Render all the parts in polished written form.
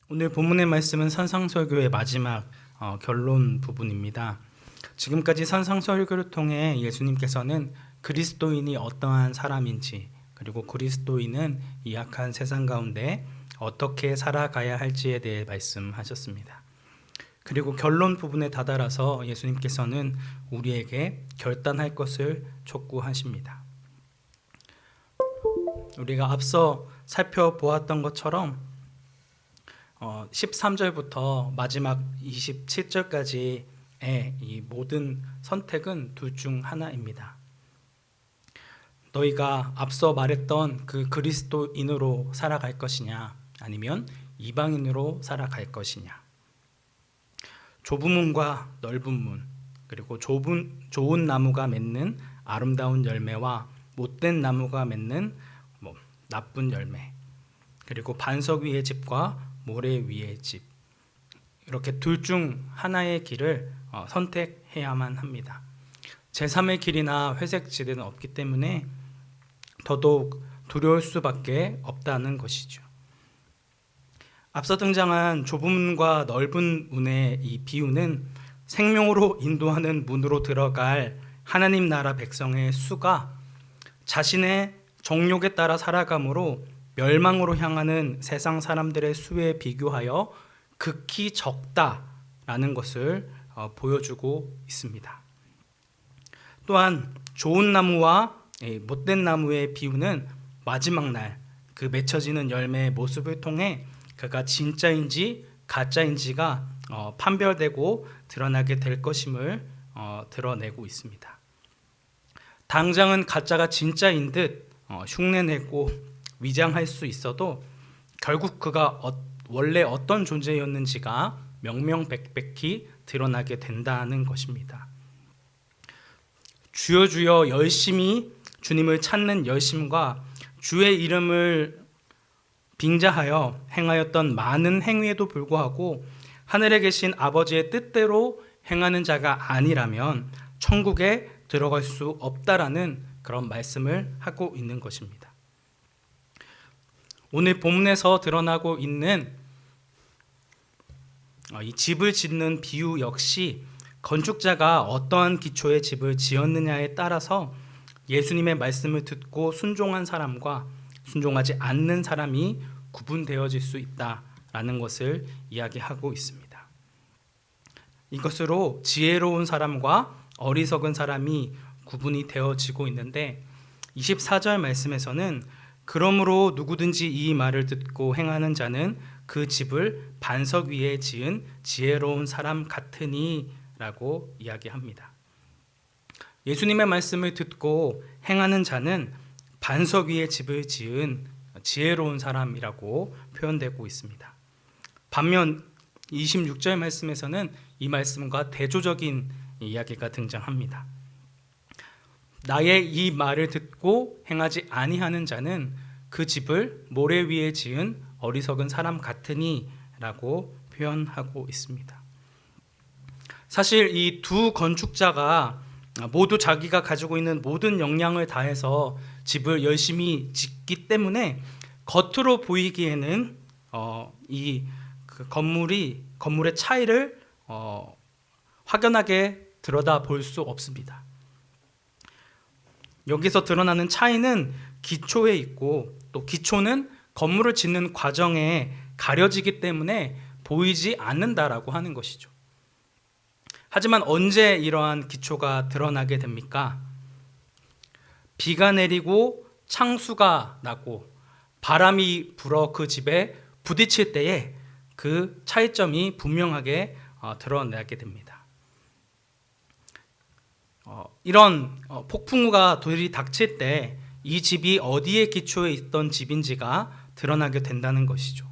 오늘 본문의 말씀은 산상설교의 마지막 결론 부분입니다. 지금까지 산상설교를 통해 예수님께서는 그리스도인이 어떠한 사람인지, 그리고 그리스도인은 이 악한 세상 가운데 어떻게 살아가야 할지에 대해 말씀하셨습니다. 그리고 결론 부분에 다다라서 예수님께서는 우리에게 결단할 것을 촉구하십니다. 우리가 앞서 살펴보았던 것처럼 13절부터 마지막 27절까지의 이 모든 선택은 둘 중 하나입니다. 너희가 앞서 말했던 그 그리스도인으로 살아갈 것이냐, 아니면 이방인으로 살아갈 것이냐. 좁은 문과 넓은 문, 그리고 좋은 나무가 맺는 아름다운 열매와 못된 나무가 맺는 나쁜 열매, 그리고 반석 위의 집과 모래 위의 집, 이렇게 둘 중 하나의 길을 선택해야만 합니다. 제3의 길이나 회색 지대는 없기 때문에 더더욱 두려울 수밖에 없다는 것이죠. 앞서 등장한 좁은 문과 넓은 문의 이 비유는 생명으로 인도하는 문으로 들어갈 하나님 나라 백성의 수가 자신의 정욕에 따라 살아감으로 멸망으로 향하는 세상 사람들의 수에 비교하여 극히 적다라는 것을 보여주고 있습니다. 또한 좋은 나무와 못된 나무의 비유는 마지막 날 그 맺혀지는 열매의 모습을 통해 그가 진짜인지 가짜인지가 판별되고 드러나게 될 것임을 드러내고 있습니다. 당장은 가짜가 진짜인 듯 흉내내고 위장할 수 있어도 결국 그가 원래 어떤 존재였는지가 명명백백히 드러나게 된다는 것입니다. 주여 주여 열심히 주님을 찾는 열심과 주의 이름을 빙자하여 행하였던 많은 행위에도 불구하고 하늘에 계신 아버지의 뜻대로 행하는 자가 아니라면 천국에 들어갈 수 없다라는 그런 말씀을 하고 있는 것입니다. 오늘 본문에서 드러나고 있는 이 집을 짓는 비유 역시 건축자가 어떠한 기초의 집을 지었느냐에 따라서 예수님의 말씀을 듣고 순종한 사람과 순종하지 않는 사람이 구분되어질 수 있다라는 것을 이야기하고 있습니다. 이것으로 지혜로운 사람과 어리석은 사람이 구분이 되어지고 있는데 24절 말씀에서는 그러므로 누구든지 이 말을 듣고 행하는 자는 그 집을 반석 위에 지은 지혜로운 사람 같으니 라고 이야기합니다. 예수님의 말씀을 듣고 행하는 자는 반석 위에 집을 지은 지혜로운 사람이라고 표현되고 있습니다. 반면 26절 말씀에서는 이 말씀과 대조적인 이야기가 등장합니다. 나의 이 말을 듣고 행하지 아니하는 자는 그 집을 모래 위에 지은 어리석은 사람 같으니 라고 표현하고 있습니다. 사실 이 두 건축자가 모두 자기가 가지고 있는 모든 역량을 다해서 집을 열심히 짓기 때문에 겉으로 보이기에는 이 건물의 차이를 확연하게 들여다볼 수 없습니다. 여기서 드러나는 차이는 기초에 있고 또 기초는 건물을 짓는 과정에 가려지기 때문에 보이지 않는다라고 하는 것이죠. 하지만 언제 이러한 기초가 드러나게 됩니까? 비가 내리고 창수가 나고 바람이 불어 그 집에 부딪힐 때에 그 차이점이 분명하게 드러나게 됩니다. 이런 폭풍우가 들이닥칠 때 이 집이 어디에 기초에 있던 집인지가 드러나게 된다는 것이죠.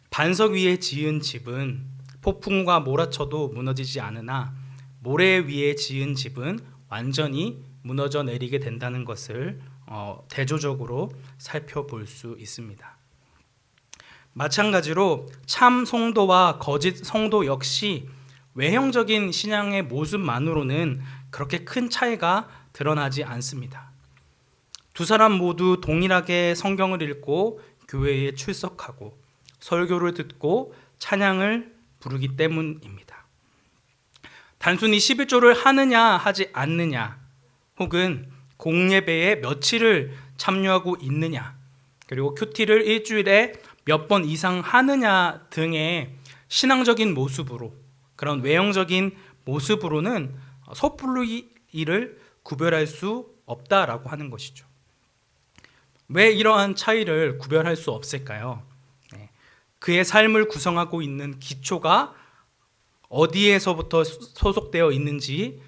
반석 위에 지은 집은 폭풍우가 몰아쳐도 무너지지 않으나 모래 위에 지은 집은 완전히 무너져 내리게 된다는 것을 대조적으로 살펴볼 수 있습니다. 마찬가지로 참 성도와 거짓 성도 역시 외형적인 신앙의 모습만으로는 그렇게 큰 차이가 드러나지 않습니다. 두 사람 모두 동일하게 성경을 읽고 교회에 출석하고 설교를 듣고 찬양을 부르기 때문입니다. 단순히 11조를 하느냐 하지 않느냐, 혹은 공예배에 며칠을 참여하고 있느냐, 그리고 큐티를 일주일에 몇 번 이상 하느냐 등의 신앙적인 모습으로, 그런 외형적인 모습으로는 섣불리 이를 구별할 수 없다라고 하는 것이죠. 왜 이러한 차이를 구별할 수 없을까요? 그의 삶을 구성하고 있는 기초가 어디에서부터 소속되어 있는지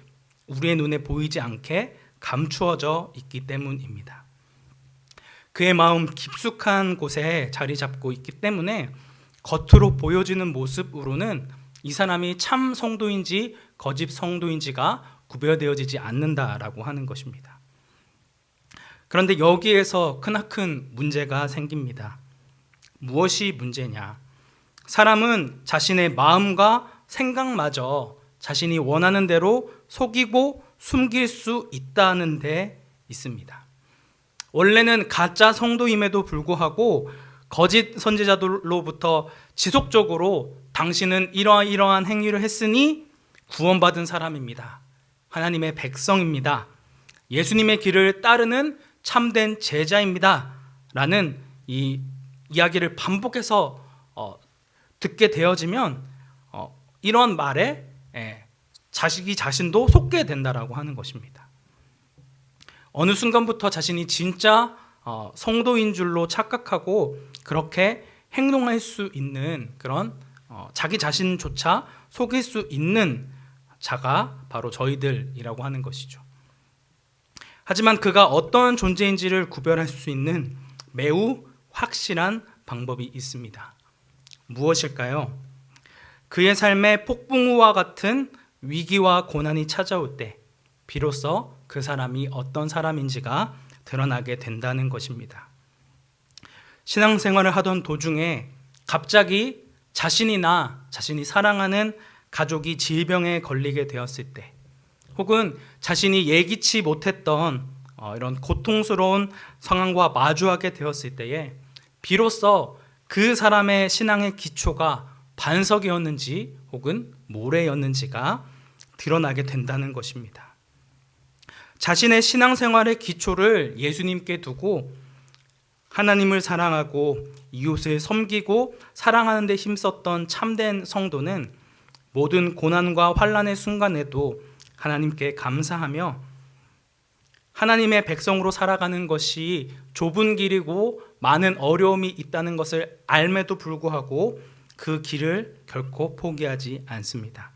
우리의 눈에 보이지 않게 감추어져 있기 때문입니다. 그의 마음 깊숙한 곳에 자리 잡고 있기 때문에 겉으로 보여지는 모습으로는 이 사람이 참 성도인지 거짓 성도인지가 구별되어지지 않는다라고 하는 것입니다. 그런데 여기에서 크나큰 문제가 생깁니다. 무엇이 문제냐? 사람은 자신의 마음과 생각마저 자신이 원하는 대로 속이고 숨길 수 있다는 데 있습니다. 원래는 가짜 성도임에도 불구하고 거짓 선지자들로부터 지속적으로 당신은 이러이러한 행위를 했으니 구원받은 사람입니다. 하나님의 백성입니다. 예수님의 길을 따르는 참된 제자입니다. 라는 이 이야기를 반복해서 듣게 되어지면 이런 말에 자식이 자신도 속게 된다라고 하는 것입니다. 어느 순간부터 자신이 진짜 성도인 줄로 착각하고 그렇게 행동할 수 있는 그런 자기 자신조차 속일 수 있는 자가 바로 저희들이라고 하는 것이죠. 하지만 그가 어떤 존재인지를 구별할 수 있는 매우 확실한 방법이 있습니다. 무엇일까요? 그의 삶에 폭풍우와 같은 위기와 고난이 찾아올 때 비로소 그 사람이 어떤 사람인지가 드러나게 된다는 것입니다. 신앙생활을 하던 도중에 갑자기 자신이나 자신이 사랑하는 가족이 질병에 걸리게 되었을 때, 혹은 자신이 예기치 못했던 이런 고통스러운 상황과 마주하게 되었을 때에 비로소 그 사람의 신앙의 기초가 반석이었는지 혹은 모래였는지가 드러나게 된다는 것입니다. 자신의 신앙생활의 기초를 예수님께 두고 하나님을 사랑하고 이웃을 섬기고 사랑하는 데 힘썼던 참된 성도는 모든 고난과 환난의 순간에도 하나님께 감사하며 하나님의 백성으로 살아가는 것이 좁은 길이고 많은 어려움이 있다는 것을 알매도 불구하고 그 길을 결코 포기하지 않습니다.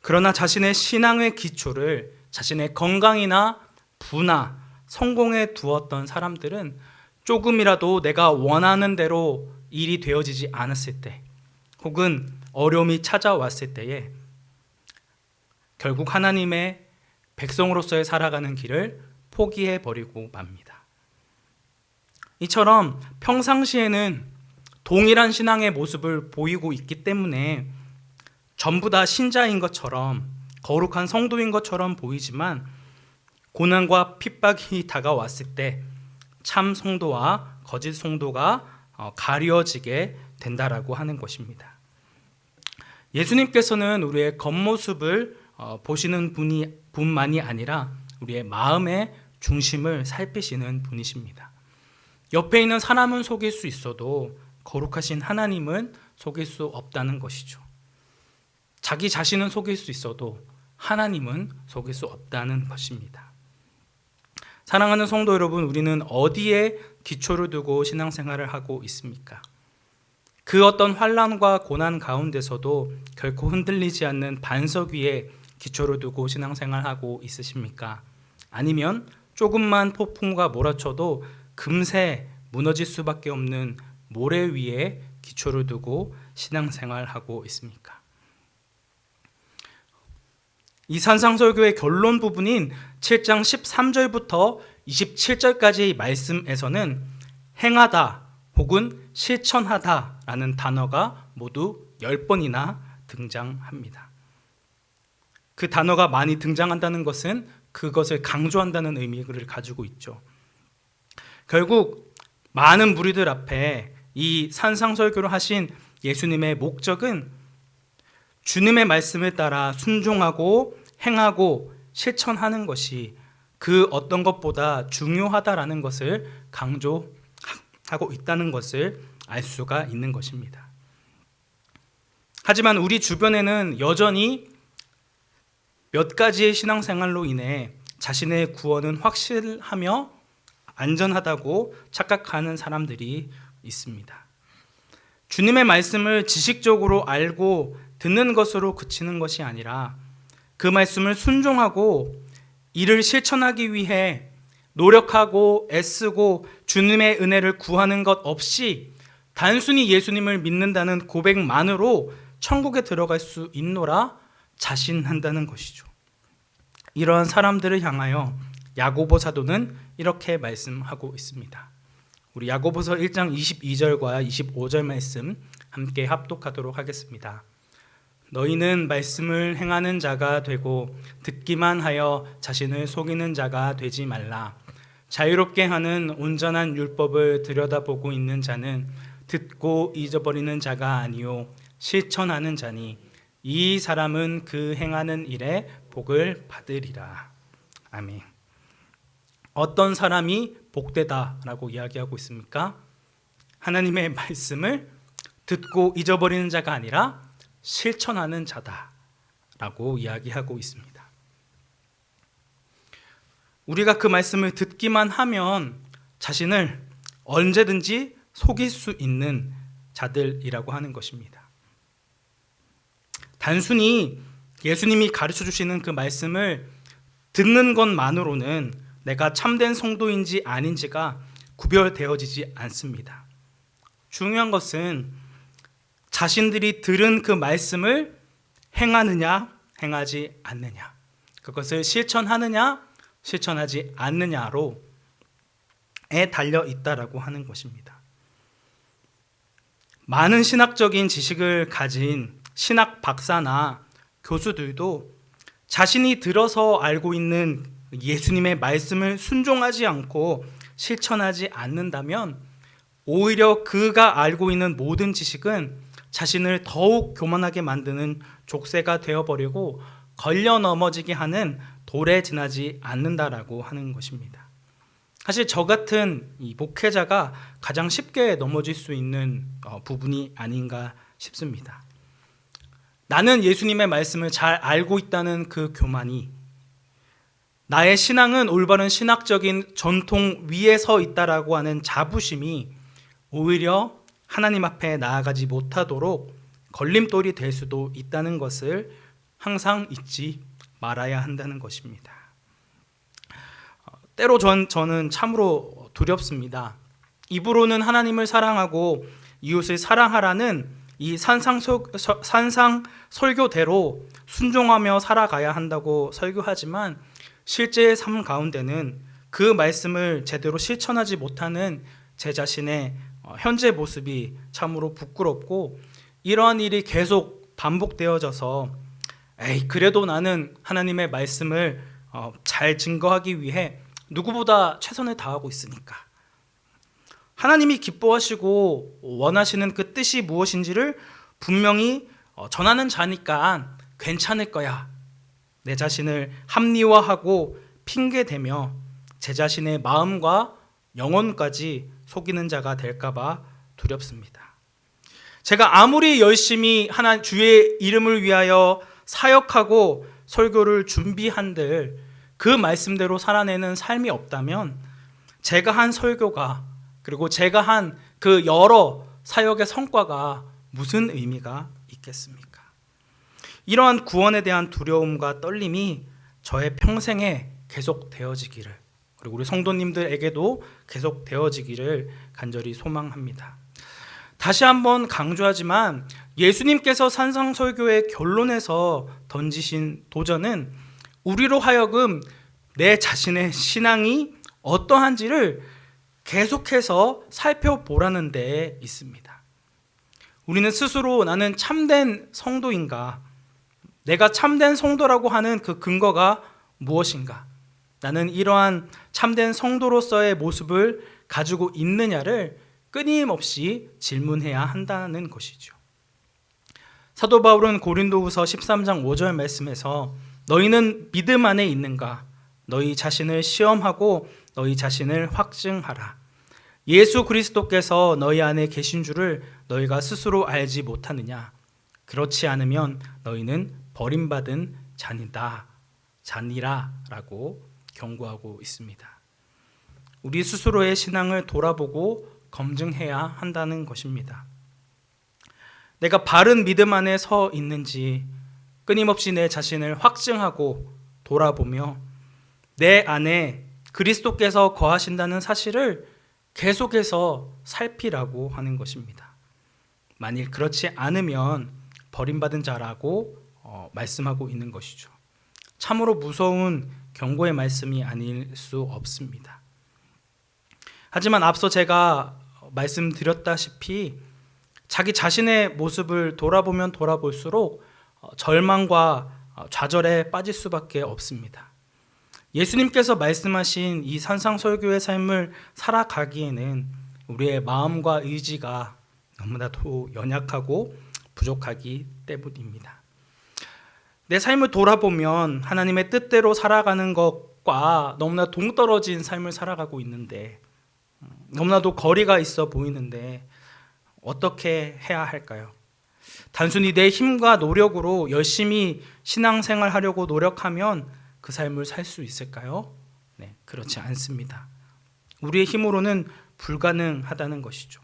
그러나 자신의 신앙의 기초를 자신의 건강이나 부나 성공에 두었던 사람들은 조금이라도 내가 원하는 대로 일이 되어지지 않았을 때, 혹은 어려움이 찾아왔을 때에 결국 하나님의 백성으로서의 살아가는 길을 포기해 버리고 맙니다. 이처럼 평상시에는 동일한 신앙의 모습을 보이고 있기 때문에 전부 다 신자인 것처럼 거룩한 성도인 것처럼 보이지만 고난과 핍박이 다가왔을 때 참 성도와 거짓 성도가 가려지게 된다라고 하는 것입니다. 예수님께서는 우리의 겉모습을 보시는 분만이 아니라 우리의 마음의 중심을 살피시는 분이십니다. 옆에 있는 사람은 속일 수 있어도 거룩하신 하나님은 속일 수 없다는 것이죠. 자기 자신은 속일 수 있어도 하나님은 속일 수 없다는 것입니다. 사랑하는 성도 여러분, 우리는 어디에 기초를 두고 신앙생활을 하고 있습니까? 그 어떤 환난과 고난 가운데서도 결코 흔들리지 않는 반석 위에 기초를 두고 신앙생활하고 있으십니까? 아니면 조금만 폭풍우가 몰아쳐도 금세 무너질 수밖에 없는 모래 위에 기초를 두고 신앙생활하고 있습니까? 이 산상설교의 결론 부분인 7장 13절부터 27절까지의 말씀에서는 행하다 혹은 실천하다라는 단어가 모두 10번이나 등장합니다. 그 단어가 많이 등장한다는 것은 그것을 강조한다는 의미를 가지고 있죠. 결국 많은 무리들 앞에 이 산상설교를 하신 예수님의 목적은 주님의 말씀을 따라 순종하고 행하고 실천하는 것이 그 어떤 것보다 중요하다라는 것을 강조하고 있다는 것을 알 수가 있는 것입니다. 하지만 우리 주변에는 여전히 몇 가지의 신앙생활로 인해 자신의 구원은 확실하며 안전하다고 착각하는 사람들이 있습니다. 주님의 말씀을 지식적으로 알고 듣는 것으로 그치는 것이 아니라 그 말씀을 순종하고 이를 실천하기 위해 노력하고 애쓰고 주님의 은혜를 구하는 것 없이 단순히 예수님을 믿는다는 고백만으로 천국에 들어갈 수 있노라 자신한다는 것이죠. 이러한 사람들을 향하여 야고보 사도는 이렇게 말씀하고 있습니다. 우리 야고보서 1장 22절과 25절 말씀 함께 합독하도록 하겠습니다. 너희는 말씀을 행하는 자가 되고 듣기만 하여 자신을 속이는 자가 되지 말라. 자유롭게 하는 온전한 율법을 들여다보고 있는 자는 듣고 잊어버리는 자가 아니요 실천하는 자니 이 사람은 그 행하는 일에 복을 받으리라. 아멘. 어떤 사람이 복되다라고 이야기하고 있습니까? 하나님의 말씀을 듣고 잊어버리는 자가 아니라 실천하는 자다라고 이야기하고 있습니다. 우리가 그 말씀을 듣기만 하면 자신을 언제든지 속일 수 있는 자들이라고 하는 것입니다. 단순히 예수님이 가르쳐 주시는 그 말씀을 듣는 것만으로는 내가 참된 성도인지 아닌지가 구별되어지지 않습니다. 중요한 것은 자신들이 들은 그 말씀을 행하느냐, 행하지 않느냐, 그것을 실천하느냐, 실천하지 않느냐로에 달려 있다라고 하는 것입니다. 많은 신학적인 지식을 가진 신학 박사나 교수들도 자신이 들어서 알고 있는 예수님의 말씀을 순종하지 않고 실천하지 않는다면 오히려 그가 알고 있는 모든 지식은 자신을 더욱 교만하게 만드는 족쇄가 되어버리고 걸려 넘어지게 하는 돌에 지나지 않는다라고 하는 것입니다. 사실 저 같은 이 목회자가 가장 쉽게 넘어질 수 있는 부분이 아닌가 싶습니다. 나는 예수님의 말씀을 잘 알고 있다는 그 교만이, 나의 신앙은 올바른 신학적인 전통 위에 서 있다라고 하는 자부심이 오히려 하나님 앞에 나아가지 못하도록 걸림돌이 될 수도 있다는 것을 항상 잊지 말아야 한다는 것입니다. 때로 저는 참으로 두렵습니다. 입으로는 하나님을 사랑하고 이웃을 사랑하라는 이 산상 설교대로 순종하며 살아가야 한다고 설교하지만 실제의 삶 가운데는 그 말씀을 제대로 실천하지 못하는 제 자신의 현재 모습이 참으로 부끄럽고, 이러한 일이 계속 반복되어져서 그래도 나는 하나님의 말씀을 잘 증거하기 위해 누구보다 최선을 다하고 있으니까, 하나님이 기뻐하시고 원하시는 그 뜻이 무엇인지를 분명히 전하는 자니까 괜찮을 거야, 내 자신을 합리화하고 핑계대며 제 자신의 마음과 영혼까지 속이는 자가 될까봐 두렵습니다. 제가 아무리 열심히 주의 이름을 위하여 사역하고 설교를 준비한들 그 말씀대로 살아내는 삶이 없다면 제가 한 설교가, 그리고 제가 한 그 여러 사역의 성과가 무슨 의미가 있겠습니까? 이러한 구원에 대한 두려움과 떨림이 저의 평생에 계속 되어지기를, 그리고 우리 성도님들에게도 계속 되어지기를 간절히 소망합니다. 다시 한번 강조하지만 예수님께서 산상설교의 결론에서 던지신 도전은 우리로 하여금 내 자신의 신앙이 어떠한지를 계속해서 살펴보라는 데에 있습니다. 우리는 스스로 나는 참된 성도인가, 내가 참된 성도라고 하는 그 근거가 무엇인가, 나는 이러한 참된 성도로서의 모습을 가지고 있느냐를 끊임없이 질문해야 한다는 것이죠. 사도 바울은 고린도후서 13장 5절 말씀에서 너희는 믿음 안에 있는가? 너희 자신을 시험하고 너희 자신을 확증하라. 예수 그리스도께서 너희 안에 계신 줄을 너희가 스스로 알지 못하느냐? 그렇지 않으면 너희는 버림받은 잔이라 라고 경고하고 있습니다. 우리 스스로의 신앙을 돌아보고 검증해야 한다는 것입니다. 내가 바른 믿음 안에 서 있는지 끊임없이 내 자신을 확증하고 돌아보며 내 안에 그리스도께서 거하신다는 사실을 계속해서 살피라고 하는 것입니다. 만일 그렇지 않으면 버림받은 자라고 말씀하고 있는 것이죠. 참으로 무서운 경고의 말씀이 아닐 수 없습니다. 하지만 앞서 제가 말씀드렸다시피 자기 자신의 모습을 돌아보면 돌아볼수록 절망과 좌절에 빠질 수밖에 없습니다. 예수님께서 말씀하신 이 산상설교의 삶을 살아가기에는 우리의 마음과 의지가 너무나도 연약하고 부족하기 때문입니다. 내 삶을 돌아보면 하나님의 뜻대로 살아가는 것과 너무나 동떨어진 삶을 살아가고 있는데 너무나도 거리가 있어 보이는데 어떻게 해야 할까요? 단순히 내 힘과 노력으로 열심히 신앙생활 하려고 노력하면 그 삶을 살 수 있을까요? 네, 그렇지 않습니다. 우리의 힘으로는 불가능하다는 것이죠.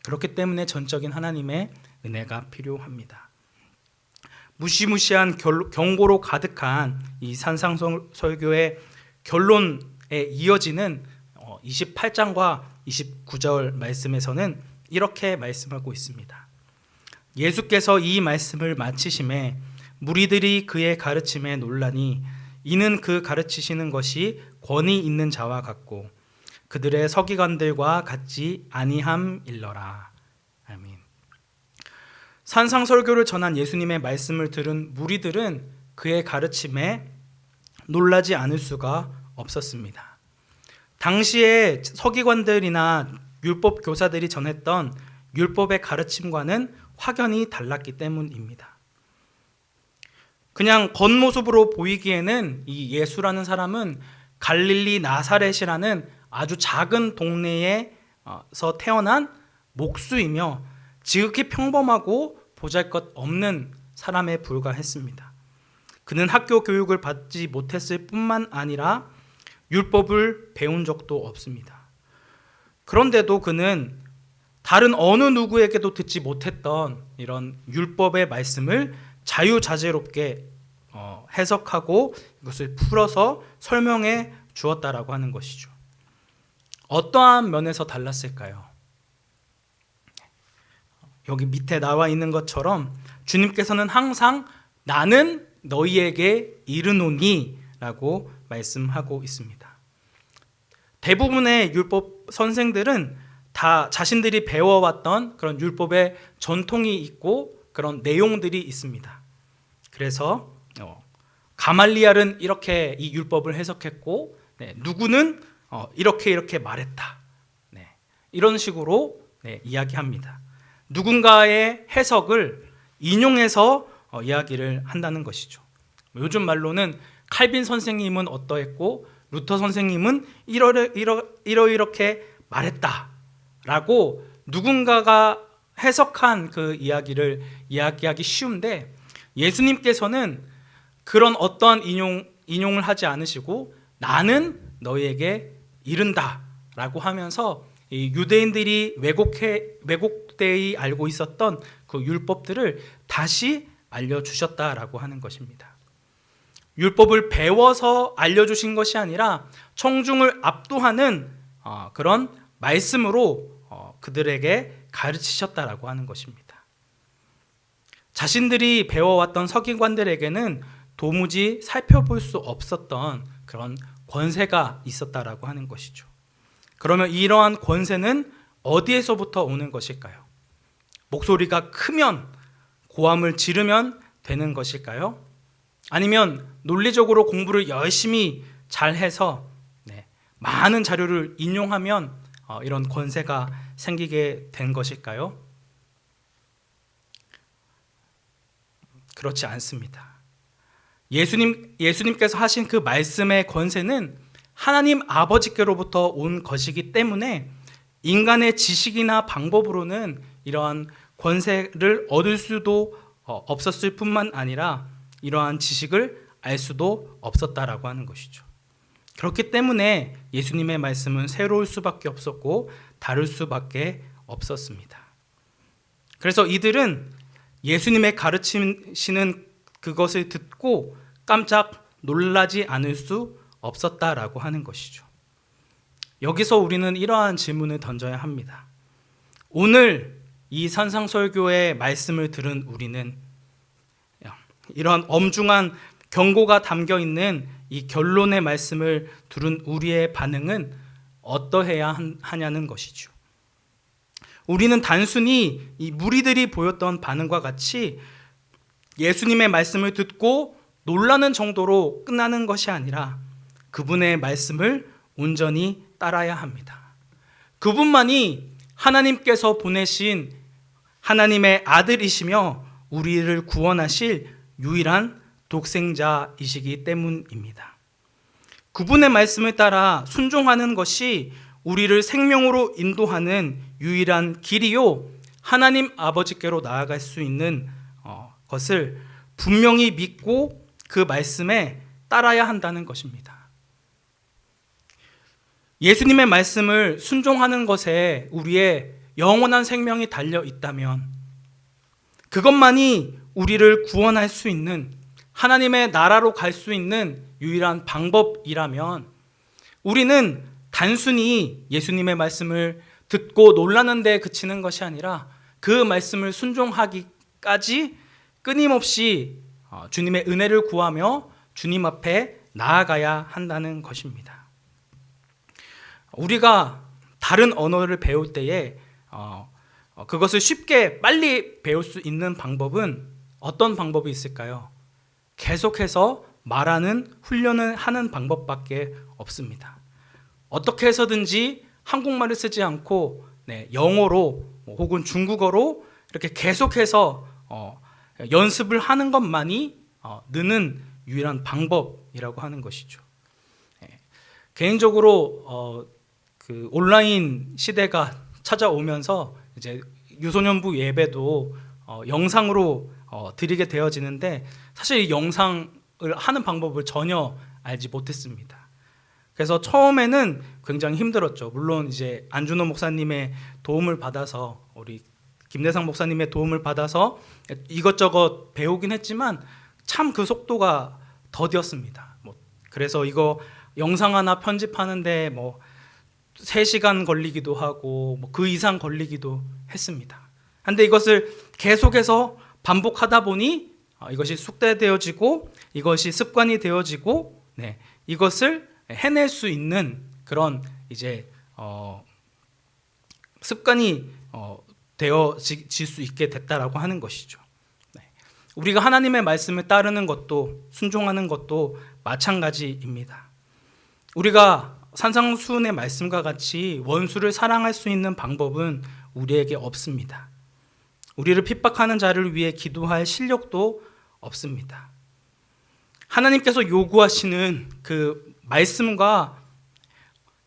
그렇기 때문에 전적인 하나님의 은혜가 필요합니다. 무시무시한 경고로 가득한 이 산상설교의 결론에 이어지는 28장과 29절 말씀에서는 이렇게 말씀하고 있습니다. 예수께서 이 말씀을 마치심에 무리들이 그의 가르침에 놀라니 이는 그 가르치시는 것이 권위 있는 자와 같고 그들의 서기관들과 같지 아니함일러라. 아멘. 산상설교를 전한 예수님의 말씀을 들은 무리들은 그의 가르침에 놀라지 않을 수가 없었습니다. 당시에 서기관들이나 율법 교사들이 전했던 율법의 가르침과는 확연히 달랐기 때문입니다. 그냥 겉모습으로 보이기에는 이 예수라는 사람은 갈릴리 나사렛이라는 아주 작은 동네에서 태어난 목수이며 지극히 평범하고 보잘것없는 사람에 불과했습니다. 그는 학교 교육을 받지 못했을 뿐만 아니라 율법을 배운 적도 없습니다. 그런데도 그는 다른 어느 누구에게도 듣지 못했던 이런 율법의 말씀을 자유자재롭게 해석하고 이것을 풀어서 설명해 주었다라고 하는 것이죠. 어떠한 면에서 달랐을까요? 여기 밑에 나와 있는 것처럼 주님께서는 항상 나는 너희에게 이르노니 라고 말씀하고 있습니다. 대부분의 율법 선생들은 다 자신들이 배워왔던 그런 율법의 전통이 있고 그런 내용들이 있습니다. 그래서 가말리알은 이렇게 이 율법을 해석했고 누구는 이렇게 말했다. 이런 식으로 이야기합니다. 누군가의 해석을 인용해서 이야기를 한다는 것이죠. 요즘 말로는 칼빈 선생님은 어떠했고 루터 선생님은 이렇게 말했다라고 누군가가 해석한 그 이야기를 이야기하기 쉬운데 예수님께서는 그런 어떠한 인용을 하지 않으시고 나는 너희에게 이른다라고 하면서 이 유대인들이 왜곡되이 알고 있었던 그 율법들을 다시 알려주셨다라고 하는 것입니다. 율법을 배워서 알려주신 것이 아니라 청중을 압도하는 그런 말씀으로 그들에게 가르치셨다라고 하는 것입니다. 자신들이 배워왔던 서기관들에게는 도무지 살펴볼 수 없었던 그런 권세가 있었다라고 하는 것이죠. 그러면 이러한 권세는 어디에서부터 오는 것일까요? 목소리가 크면, 고함을 지르면 되는 것일까요? 아니면 논리적으로 공부를 열심히 잘해서 많은 자료를 인용하면 이런 권세가 생기게 된 것일까요? 그렇지 않습니다. 예수님께서 하신 그 말씀의 권세는 하나님 아버지께로부터 온 것이기 때문에 인간의 지식이나 방법으로는 이러한 권세를 얻을 수도 없었을 뿐만 아니라 이러한 지식을 알 수도 없었다라고 하는 것이죠. 그렇기 때문에 예수님의 말씀은 새로울 수밖에 없었고 다를 수밖에 없었습니다. 그래서 이들은 예수님의 가르치시는 그것을 듣고 깜짝 놀라지 않을 수 없었다라고 하는 것이죠. 여기서 우리는 이러한 질문을 던져야 합니다. 오늘 이 산상설교의 말씀을 들은 우리는 이런 엄중한 경고가 담겨 있는 이 결론의 말씀을 들은 우리의 반응은 어떠해야 하냐는 것이죠. 우리는 단순히 이 무리들이 보였던 반응과 같이 예수님의 말씀을 듣고 놀라는 정도로 끝나는 것이 아니라 그분의 말씀을 온전히 따라야 합니다. 그분만이 하나님께서 보내신 하나님의 아들이시며 우리를 구원하실 유일한 독생자이시기 때문입니다. 그분의 말씀을 따라 순종하는 것이 우리를 생명으로 인도하는 유일한 길이요 하나님 아버지께로 나아갈 수 있는 것을 분명히 믿고 그 말씀에 따라야 한다는 것입니다. 예수님의 말씀을 순종하는 것에 우리의 영원한 생명이 달려 있다면 그것만이 우리를 구원할 수 있는 하나님의 나라로 갈 수 있는 유일한 방법이라면 우리는 단순히 예수님의 말씀을 듣고 놀라는 데 그치는 것이 아니라 그 말씀을 순종하기까지 끊임없이 주님의 은혜를 구하며 주님 앞에 나아가야 한다는 것입니다. 우리가 다른 언어를 배울 때에 그것을 쉽게 빨리 배울 수 있는 방법은 어떤 방법이 있을까요? 계속해서 말하는 훈련을 하는 방법밖에 없습니다. 어떻게 해서든지 한국말을 쓰지 않고 영어로 혹은 중국어로 이렇게 계속해서 연습을 하는 것만이 느는 유일한 방법이라고 하는 것이죠. 개인적으로 그 온라인 시대가 찾아오면서 이제 유소년부 예배도 영상으로 드리게 되어지는데 사실 이 영상을 하는 방법을 전혀 알지 못했습니다. 그래서 처음에는 굉장히 힘들었죠. 물론 이제 안준호 목사님의 도움을 받아서 우리 김대상 목사님의 도움을 받아서 이것저것 배우긴 했지만 참 그 속도가 더디었습니다. 그래서 이거 영상 하나 편집하는데 3시간 걸리기도 하고 그 이상 걸리기도 했습니다. 그런데 이것을 계속해서 반복하다 보니 이것이 숙달되어지고 이것이 습관이 되어지고 이것을 해낼 수 있는 그런 이제 습관이 되어질 수 있게 됐다라고 하는 것이죠. 우리가 하나님의 말씀을 따르는 것도 순종하는 것도 마찬가지입니다. 우리가 산상수훈의 말씀과 같이 원수를 사랑할 수 있는 방법은 우리에게 없습니다. 우리를 핍박하는 자를 위해 기도할 실력도 없습니다. 하나님께서 요구하시는 그 말씀과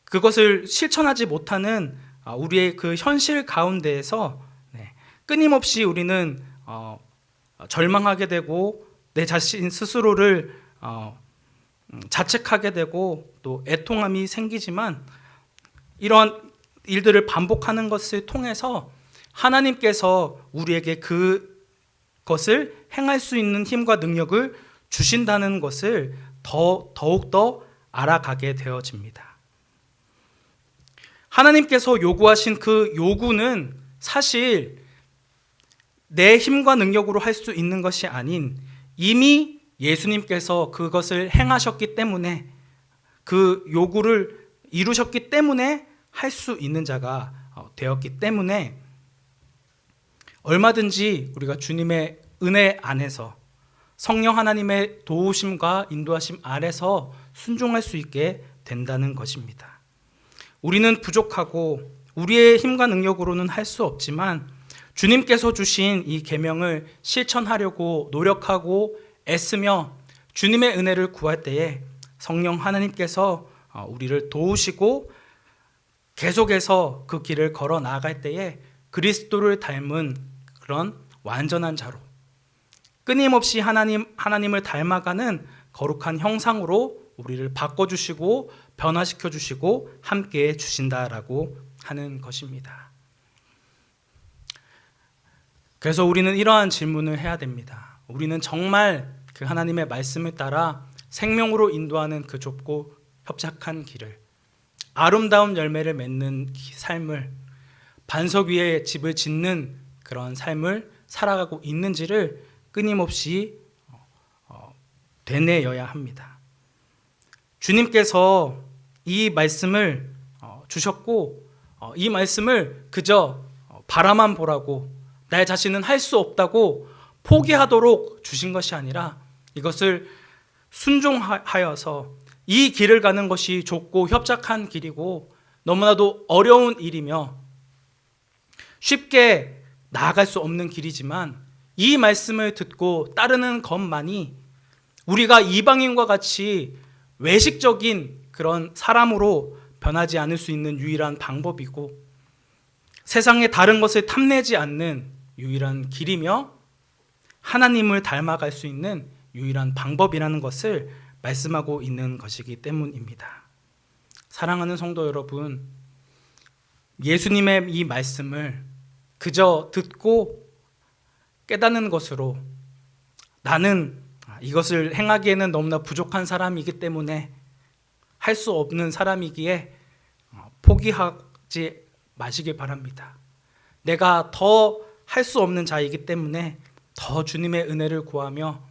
그것을 실천하지 못하는 우리의 그 현실 가운데에서 끊임없이 우리는 절망하게 되고 내 자신 스스로를 자책하게 되고 또 애통함이 생기지만 이러한 일들을 반복하는 것을 통해서 하나님께서 우리에게 그것을 행할 수 있는 힘과 능력을 주신다는 것을 더욱더 알아가게 되어집니다. 하나님께서 요구하신 그 요구는 사실 내 힘과 능력으로 할 수 있는 것이 아닌 이미 예수님께서 그것을 행하셨기 때문에 그 요구를 이루셨기 때문에 할 수 있는 자가 되었기 때문에 얼마든지 우리가 주님의 은혜 안에서 성령 하나님의 도우심과 인도하심 아래서 순종할 수 있게 된다는 것입니다. 우리는 부족하고 우리의 힘과 능력으로는 할 수 없지만 주님께서 주신 이 계명을 실천하려고 노력하고 애쓰며 주님의 은혜를 구할 때에 성령 하나님께서 우리를 도우시고 계속해서 그 길을 걸어 나아갈 때에 그리스도를 닮은 그런 완전한 자로 끊임없이 하나님을 닮아가는 거룩한 형상으로 우리를 바꿔주시고 변화시켜주시고 함께해 주신다라고 하는 것입니다. 그래서 우리는 이러한 질문을 해야 됩니다. 우리는 정말 그 하나님의 말씀을 따라 생명으로 인도하는 그 좁고 협착한 길을, 아름다운 열매를 맺는 삶을, 반석 위에 집을 짓는 그런 삶을 살아가고 있는지를 끊임없이 되뇌어야 합니다. 주님께서 이 말씀을 주셨고 이 말씀을 그저 바라만 보라고, 내 자신은 할 수 없다고 포기하도록 주신 것이 아니라 이것을 순종하여서 이 길을 가는 것이 좁고 협착한 길이고 너무나도 어려운 일이며 쉽게 나아갈 수 없는 길이지만 이 말씀을 듣고 따르는 것만이 우리가 이방인과 같이 외식적인 그런 사람으로 변하지 않을 수 있는 유일한 방법이고 세상의 다른 것을 탐내지 않는 유일한 길이며 하나님을 닮아갈 수 있는 유일한 방법이라는 것을 말씀하고 있는 것이기 때문입니다. 사랑하는 성도 여러분, 예수님의 이 말씀을 그저 듣고 깨닫는 것으로 나는 이것을 행하기에는 너무나 부족한 사람이기 때문에 할 수 없는 사람이기에 포기하지 마시길 바랍니다. 내가 더 할 수 없는 자이기 때문에 더 주님의 은혜를 구하며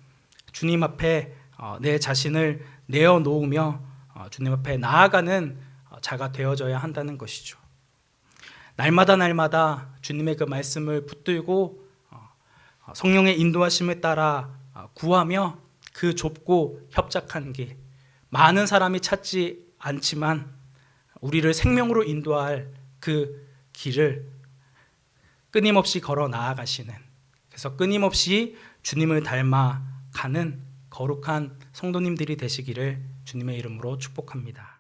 주님 앞에 내 자신을 내어놓으며 주님 앞에 나아가는 자가 되어져야 한다는 것이죠. 날마다 주님의 그 말씀을 붙들고 성령의 인도하심을 따라 구하며 그 좁고 협착한 길, 많은 사람이 찾지 않지만 우리를 생명으로 인도할 그 길을 끊임없이 걸어 나아가시는, 그래서 끊임없이 주님을 닮아가는 거룩한 성도님들이 되시기를 주님의 이름으로 축복합니다.